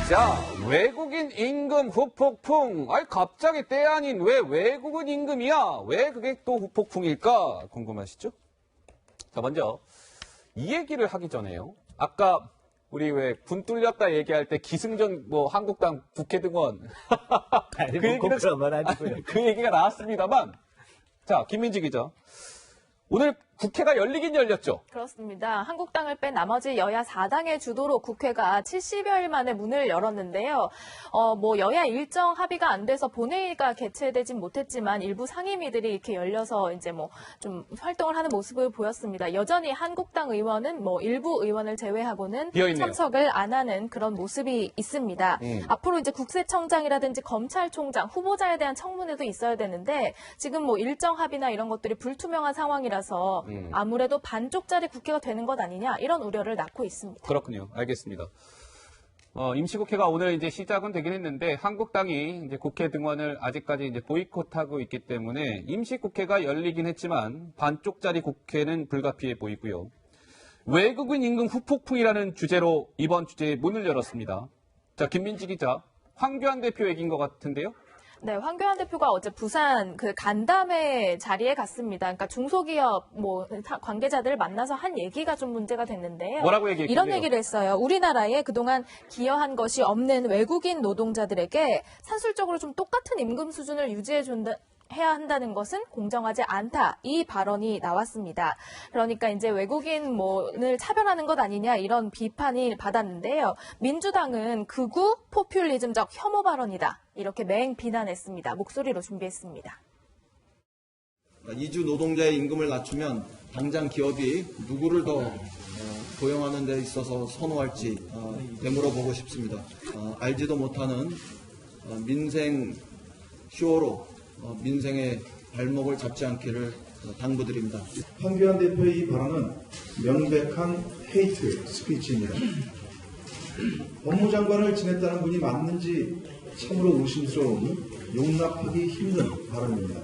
자, 외국인 임금 후폭풍. 아니, 갑자기 때 아닌 왜 외국인 임금이야? 왜 그게 또 후폭풍일까? 궁금하시죠? 자, 먼저 이 얘기를 하기 전에요. 아까 우리 왜 군 뚫렸다 얘기할 때 기승전 뭐 한국당 국회 등원 그 얘기가 나왔습니다만, 자, 김민지 기자. 오늘 국회가 열리긴 열렸죠? 그렇습니다. 한국당을 뺀 나머지 여야 4당의 주도로 국회가 70여일 만에 문을 열었는데요. 여야 일정 합의가 안 돼서 본회의가 개최되진 못했지만 일부 상임위들이 이렇게 열려서 이제 좀 활동을 하는 모습을 보였습니다. 여전히 한국당 의원은 일부 의원을 제외하고는 비어있네요. 참석을 안 하는 그런 모습이 있습니다. 앞으로 이제 국세청장이라든지 검찰총장 후보자에 대한 청문회도 있어야 되는데 지금 일정 합의나 이런 것들이 불투명한 상황이라서 아무래도 반쪽짜리 국회가 되는 것 아니냐 이런 우려를 낳고 있습니다. 그렇군요. 알겠습니다. 임시국회가 오늘 이제 시작은 되긴 했는데 한국당이 이제 국회 등원을 아직까지 이제 보이콧하고 있기 때문에 임시국회가 열리긴 했지만 반쪽짜리 국회는 불가피해 보이고요. 외국인 임금 후폭풍이라는 주제로 이번 주제에 문을 열었습니다. 자, 김민지 기자, 황교안 대표 얘기인 것 같은데요? 네, 황교안 대표가 어제 부산 그 간담회 자리에 갔습니다. 그러니까 중소기업 관계자들을 만나서 한 얘기가 좀 문제가 됐는데요. 뭐라고 얘기했나요? 이런 얘기를 했어요. 우리나라에 그동안 기여한 것이 없는 외국인 노동자들에게 산술적으로 좀 똑같은 임금 수준을 해야 한다는 것은 공정하지 않다. 이 발언이 나왔습니다. 그러니까 이제 외국인을 차별하는 것 아니냐 이런 비판이 받았는데요. 민주당은 극우 포퓰리즘적 혐오 발언이다. 이렇게 맹 비난했습니다. 목소리로 준비했습니다. 이주 노동자의 임금을 낮추면 당장 기업이 누구를 더 고용하는 데 있어서 선호할지 되물어보고 싶습니다. 알지도 못하는 민생 쇼로 민생의 발목을 잡지 않기를 당부드립니다. 황교안 대표의 이 발언은 명백한 헤이트 스피치입니다. 법무장관을 지냈다는 분이 맞는지 참으로 의심스러운 용납하기 힘든 발언입니다.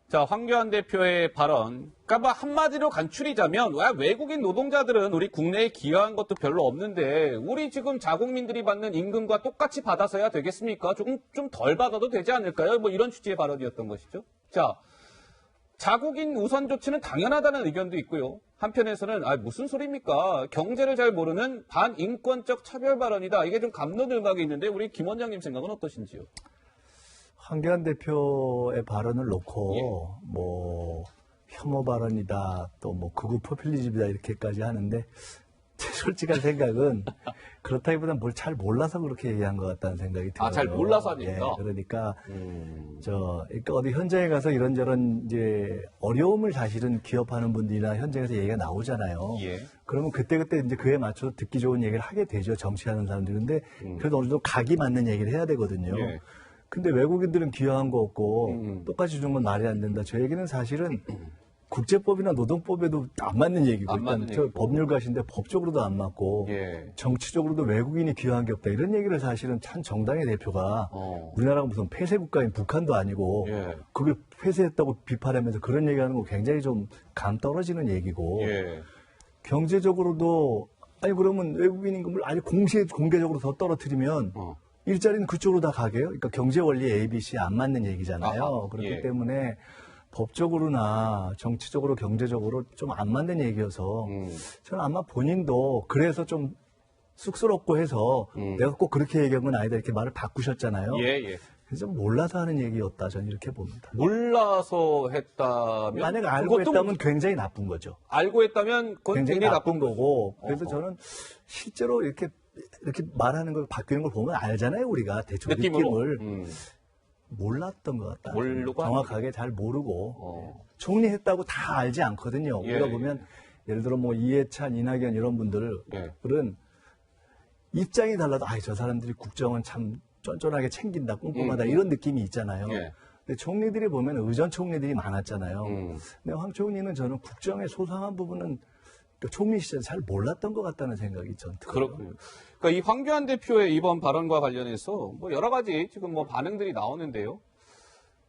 자, 황교안 대표의 발언. 그러니까 한마디로 간추리자면 외국인 노동자들은 우리 국내에 기여한 것도 별로 없는데 우리 지금 자국민들이 받는 임금과 똑같이 받아서야 되겠습니까? 조금 좀 덜 받아도 되지 않을까요? 이런 취지의 발언이었던 것이죠. 자, 자국인 우선 조치는 당연하다는 의견도 있고요. 한편에서는 무슨 소리입니까? 경제를 잘 모르는 반인권적 차별 발언이다. 이게 좀 갑론을박이 있는데 우리 김 원장님 생각은 어떠신지요? 황교안 대표의 발언을 놓고 혐오 발언이다, 또 극우 포퓰리즘이다 이렇게까지 하는데 제 솔직한 생각은 그렇다기보다는 뭘 잘 몰라서 그렇게 얘기한 것 같다는 생각이 들어요. 잘 몰라서 아닙니까? 그러니까 어디 현장에 가서 이런저런 이제 어려움을 사실은 기업하는 분들이나 현장에서 얘기가 나오잖아요. 예. 그러면 그때그때 이제 그에 맞춰서 듣기 좋은 얘기를 하게 되죠. 정치하는 사람들이. 근데 그래도 어느 정도 각이 맞는 얘기를 해야 되거든요. 예. 근데 외국인들은 기여한 거 없고 똑같이 주는 건 말이 안 된다. 저 얘기는 사실은 국제법이나 노동법에도 안 맞는 얘기고 일단 법률가신데 법적으로도 안 맞고 정치적으로도 외국인이 기여한 게 없다. 이런 얘기를 사실은 참 정당의 대표가 우리나라가 무슨 폐쇄 국가인 북한도 아니고 그게 폐쇄했다고 비판하면서 그런 얘기하는 거 굉장히 좀 감 떨어지는 얘기고 경제적으로도 그러면 외국인 임금을 아주 공개적으로 더 떨어뜨리면 일자리는 그쪽으로 다 가게요. 그러니까 경제 원리 ABC 안 맞는 얘기잖아요. 그렇기 때문에 법적으로나 정치적으로 경제적으로 좀 안 맞는 얘기여서 저는 아마 본인도 그래서 좀 쑥스럽고 해서 내가 꼭 그렇게 얘기한 건 아니다 이렇게 말을 바꾸셨잖아요. 그래서 몰라서 하는 얘기였다 저는 이렇게 봅니다. 몰라서 했다면? 만약에 알고 했다면 굉장히 나쁜 거죠. 알고 했다면 그건 굉장히 나쁜 거고 그래서 저는 실제로 이렇게 말하는 걸 바뀌는 걸 보면 알잖아요. 우리가 대충 느낌을 몰랐던 것 같다. 정확하게 잘 모르고 총리했다고 다 알지 않거든요. 우리가 보면 예를 들어 이해찬, 이낙연 이런 분들은 입장이 달라도 저 사람들이 국정은 참 쫀쫀하게 챙긴다, 꼼꼼하다 이런 느낌이 있잖아요. 근데 총리들이 보면 의전 총리들이 많았잖아요. 근데 황 총리는 저는 국정의 소상한 부분은 총리 시절 잘 몰랐던 것 같다는 생각이 전 들어요. 그렇군요. 그러니까 이 황교안 대표의 이번 발언과 관련해서 여러 가지 지금 반응들이 나오는데요.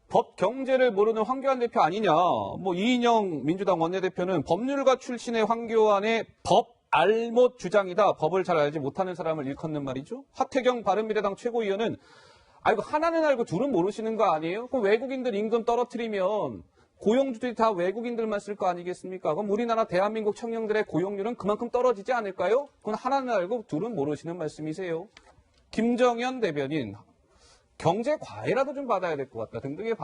법 경제를 모르는 황교안 대표 아니냐. 이인영 민주당 원내대표는 법률가 출신의 황교안의 법 알못 주장이다. 법을 잘 알지 못하는 사람을 일컫는 말이죠. 하태경 바른미래당 최고위원은 이거 하나는 알고 둘은 모르시는 거 아니에요? 그럼 외국인들 임금 떨어뜨리면 고용주들이 다 외국인들만 쓸 거 아니겠습니까? 그럼 우리나라 대한민국 청년들의 고용률은 그만큼 떨어지지 않을까요? 그건 하나는 알고 둘은 모르시는 말씀이세요. 김정연 대변인 경제 과외라도 좀 받아야 될 것 같다 등등의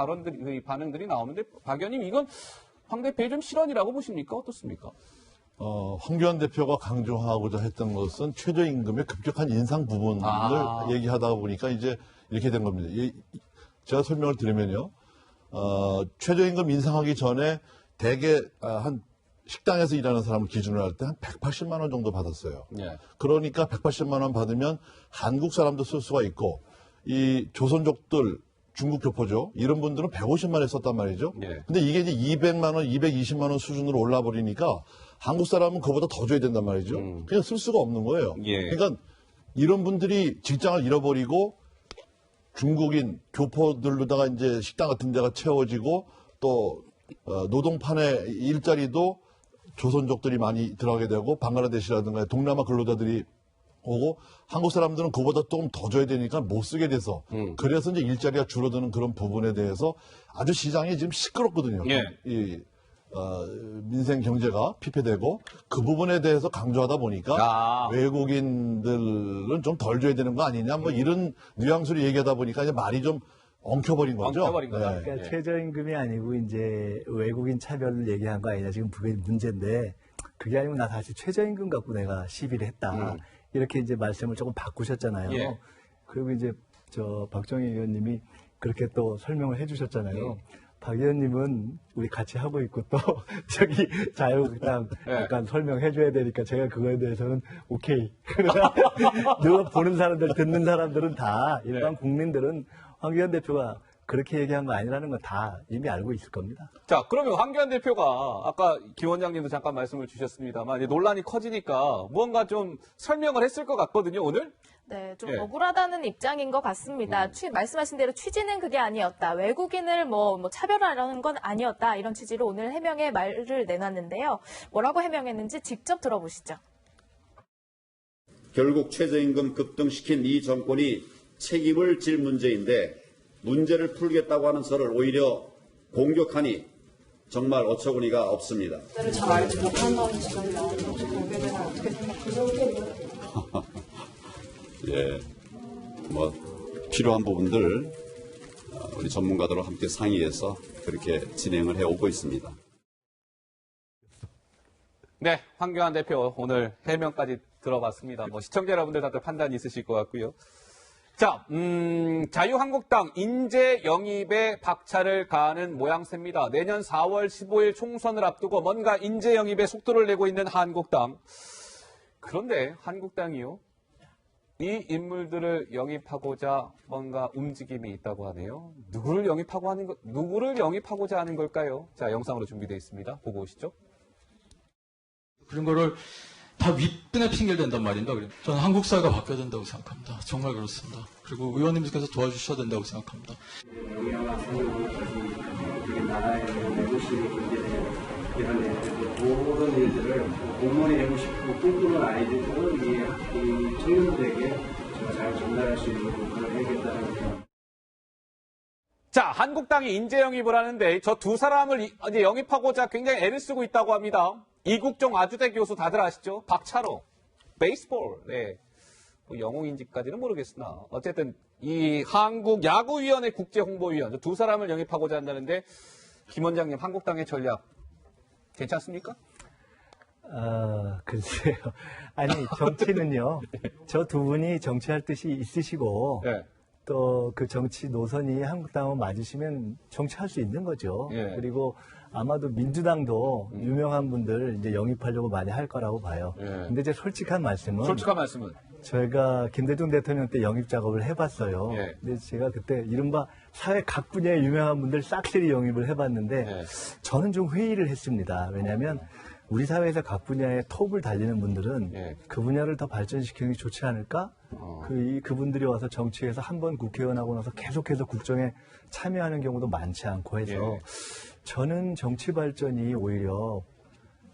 반응들이 나오는데 박 의원님 이건 황 대표의 좀 실언이라고 보십니까? 어떻습니까? 황교안 대표가 강조하고자 했던 것은 최저임금의 급격한 인상 부분을 얘기하다 보니까 이제 이렇게 된 겁니다. 제가 설명을 드리면요. 최저임금 인상하기 전에 대개 한 식당에서 일하는 사람을 기준으로 할 때 한 180만 원 정도 받았어요. 예. 그러니까 180만 원 받으면 한국 사람도 쓸 수가 있고 이 조선족들 중국 교포죠. 이런 분들은 150만 원에 썼단 말이죠. 예. 근데 이게 이제 200만 원, 220만 원 수준으로 올라 버리니까 한국 사람은 그보다 더 줘야 된단 말이죠. 그냥 쓸 수가 없는 거예요. 예. 그러니까 이런 분들이 직장을 잃어버리고 중국인 교포들로다가 이제 식당 같은 데가 채워지고 또 노동판에 일자리도 조선족들이 많이 들어가게 되고 방글라데시라든가 동남아 근로자들이 오고 한국 사람들은 그보다 조금 더 줘야 되니까 못 쓰게 돼서 그래서 이제 일자리가 줄어드는 그런 부분에 대해서 아주 시장이 지금 시끄럽거든요. 예. 이 민생 경제가 피폐되고 그 부분에 대해서 강조하다 보니까 외국인들은 좀 덜 줘야 되는 거 아니냐 뭐 이런 뉘앙스로 얘기하다 보니까 이제 말이 좀 엉켜버린 거죠. 엉켜버린 거죠. 네. 그러니까 최저임금이 아니고 이제 외국인 차별을 얘기한 거 아니냐 지금 그게 문제인데 그게 아니고 나 사실 최저임금 갖고 내가 시비를 했다 이렇게 이제 말씀을 조금 바꾸셨잖아요. 예. 그리고 이제 박정희 의원님이 그렇게 또 설명을 해주셨잖아요. 박 의원님은 우리 같이 하고 있고 또 저기 자유한국당 약간 설명해줘야 되니까 제가 그거에 대해서는 오케이. 그러나 누가 보는 사람들 듣는 사람들은 다 일반 국민들은 황교안 대표가 그렇게 얘기한 거 아니라는 건 다 이미 알고 있을 겁니다. 자, 그러면 황교안 대표가 아까 김 원장님도 잠깐 말씀을 주셨습니다만 이제 논란이 커지니까 무언가 좀 설명을 했을 것 같거든요, 오늘? 네, 좀 예. 억울하다는 입장인 것 같습니다. 말씀하신 대로 취지는 그게 아니었다. 외국인을 뭐 차별하려는 건 아니었다. 이런 취지로 오늘 해명의 말을 내놨는데요. 뭐라고 해명했는지 직접 들어보시죠. 결국 최저임금 급등시킨 이 정권이 책임을 질 문제인데 문제를 풀겠다고 하는 저를 오히려 공격하니 정말 어처구니가 없습니다. 잘 알지 못한다는 지적이 나오는 거기에 대해서 어떻게 생각하세요? 예, 뭐 필요한 부분들 우리 전문가들과 함께 상의해서 그렇게 진행을 해오고 있습니다. 네, 황교안 대표 오늘 해명까지 들어봤습니다. 뭐 시청자 여러분들 다들 판단이 있으실 것 같고요. 자, 자유한국당 인재 영입에 박차를 가하는 모양새입니다. 내년 4월 15일 총선을 앞두고 뭔가 인재 영입에 속도를 내고 있는 한국당. 그런데 한국당이요. 이 인물들을 영입하고자 뭔가 움직임이 있다고 하네요. 누구를 영입하고자 하는 걸까요? 자, 영상으로 준비되어 있습니다. 보고 오시죠. 그런 거를 다 윗분에 핑계를 댄단 말입니다. 저는 한국 사회가 바뀌어야 된다고 생각합니다. 정말 그렇습니다. 그리고 의원님들께서 도와주셔야 된다고 생각합니다. 나라의 내부식의 경제력 이런 모든 일들을 공무원이 되고 싶고 꿈꾸는 아이들은 이 청년들에게 제가 잘 전달할 수 있는 부분을 해야겠다는 생각. 자, 한국당이 인재 영입을 하는데 저 두 사람을 이제 영입하고자 굉장히 애를 쓰고 있다고 합니다. 이국종 아주대 교수 다들 아시죠? 박찬호, 베이스볼, 네. 뭐 영웅인지까지는 모르겠으나 어쨌든 이 한국야구위원회 국제홍보위원 두 사람을 영입하고자 한다는데 김 원장님 한국당의 전략 괜찮습니까? 글쎄요. 아니 정치는요. 저 두 분이 정치할 뜻이 있으시고 네. 또 그 정치 노선이 한국당하고 맞으시면 정치할 수 있는 거죠. 예. 그리고 아마도 민주당도 유명한 분들 이제 영입하려고 많이 할 거라고 봐요. 예. 근데 이제 솔직한 말씀은 저희가 김대중 대통령 때 영입 작업을 해봤어요. 예. 근데 제가 그때 이른바 사회 각 분야의 유명한 분들 싹쓸이 영입을 해봤는데 예. 저는 좀 회의를 했습니다. 왜냐하면 우리 사회에서 각 분야의 톱을 달리는 분들은 예. 그 분야를 더 발전시키는 게 좋지 않을까? 그분들이 와서 정치에서 한 번 국회의원하고 나서 계속해서 국정에 참여하는 경우도 많지 않고 해서 예. 저는 정치 발전이 오히려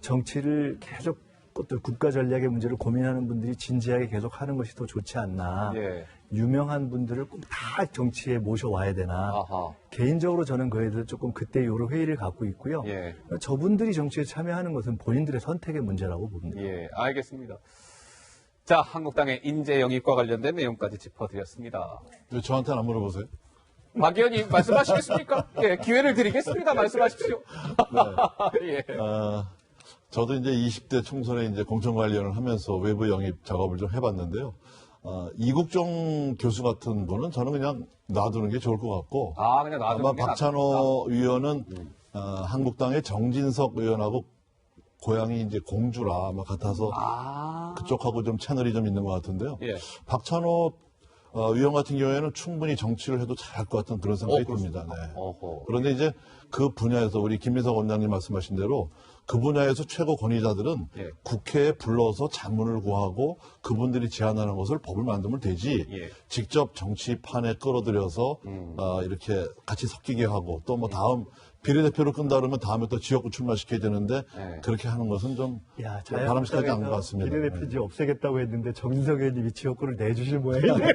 정치를 계속 어떤 국가 전략의 문제를 고민하는 분들이 진지하게 계속 하는 것이 더 좋지 않나. 예. 유명한 분들을 꼭 다 정치에 모셔와야 되나. 아하. 개인적으로 저는 그에 대해서 조금 그때 여러 회의를 갖고 있고요. 예. 저분들이 정치에 참여하는 것은 본인들의 선택의 문제라고 봅니다. 예, 알겠습니다. 자, 한국당의 인재 영입과 관련된 내용까지 짚어드렸습니다. 왜 저한테는 안 물어보세요? 박 의원님 말씀하시겠습니까? 예, 기회를 드리겠습니다. 말씀하십시오. 예. 저도 이제 20대 총선에 이제 공천관리원을 하면서 외부 영입 작업을 좀 해봤는데요. 이국종 교수 같은 분은 저는 그냥 놔두는 게 좋을 것 같고. 그냥 놔두는 아마 게 박찬호 의원은 한국당의 정진석 의원하고 고향이 이제 공주라 아마 같아서 그쪽하고 좀 채널이 좀 있는 것 같은데요. 예. 박찬호 의원 같은 경우에는 충분히 정치를 해도 잘할 것 같은 그런 생각이 듭니다. 네. 그런데 이제 그 분야에서 우리 김민석 원장님 말씀하신 대로 그 분야에서 최고 권위자들은 예. 국회에 불러서 자문을 구하고 그분들이 제안하는 것을 법을 만들면 되지 예. 직접 정치판에 끌어들여서 이렇게 같이 섞이게 하고 또 뭐 다음 비례대표를 끈다 그러면 다음에 또 지역구 출마시켜야 되는데 그렇게 하는 것은 좀 바람직하지 않은 것 같습니다. 비례대표지 없애겠다고 했는데 정진석 의원님이 지역구를 내주실 모양이네요.